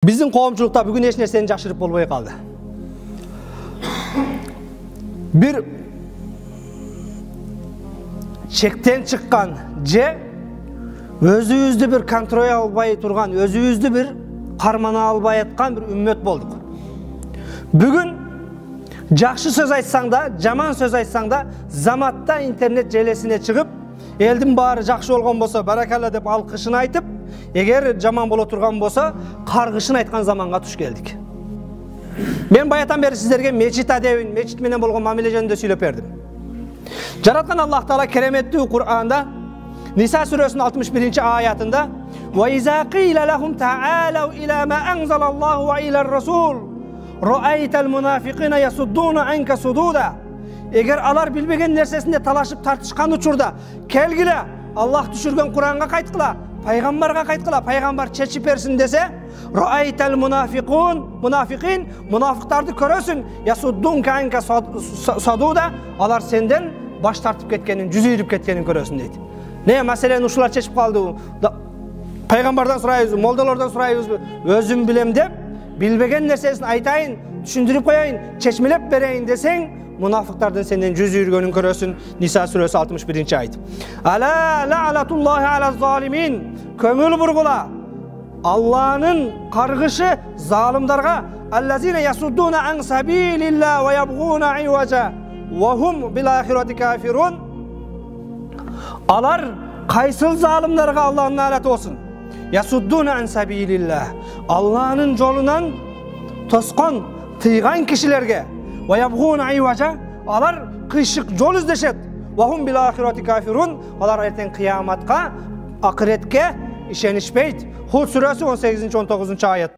Bizim коомчулукта бүгүn эч нерсени жакшырып болбой калды. Bir чектен чыккан же өзүбүздү bir контроль албай турган, өзүбүздү bir кармана албай аткан bir үммөт болдук. Бүгүн жакшы сөз айтсаң да, жаман сөз айтсаң да, заматта интернет желесине чыгып, элдин баары жакшы болгон болсо баракалла деп алкышын айтып, эгер жаман боло турган болсо каргышын айткан заманга туш келдик. Мен баятан бери сиздерге мечит адебин, мечит менен болгон мамиле жөнүндө сүйлөп бердим. Жараткан Аллах Таала кереметтүү Кур'анда Nisa surесинин 61-аятында "Ва иза кила лахум таалау иля ма анзалаллаху ва иля ар-расул раайтал мунафикина ясуддуна анка судуда". Эгер алар билбеген нерсесинде талашып тартышкан учурда келгиле, Аллах түшүргөн Кур'анга кайткыла, пайгамбарга кайткыла, пайгамбар чечип берсин десе, раайтал мунафикин, мунафыктарды көрөсүн, ясуддунка анка судуда, алар сенден баш тартып кеткенин, жүз үйрүп кеткенин көрөсүн дейт. Не маселени ушулар чечип калды? Пайгамбардан сурайбызбы, молдалардан сурайбызбы? Өзүм билем деп, билбеген нерсесин айтайын, түшүндүрүп коеюн, чечмелеп берейин десең, munafiqlardan senden yüz yürgönün körösün. Nisa suresi 61. ayet. Ala la'natullahi ala zalimin. Kömül burgula. Allah'ın kargışı zalimdarga. Allazine yasudduna an sabilillah ve yabğuna iwaja ve hum bil ahireti kafirun. Alar kaysıl zalimdarga Allah'ın lanet olsun. Yasudduna an sabilillah. Allah'ın yolundan toskon, tıygan kişilerge ve yabğuna iwaja, alar kıyışık yol izleşet. Ve hum bil ahireti kafirun. Alar erten kıyamatga, ahiretke işenişpeyt. Hud suresi 18-19. ayet.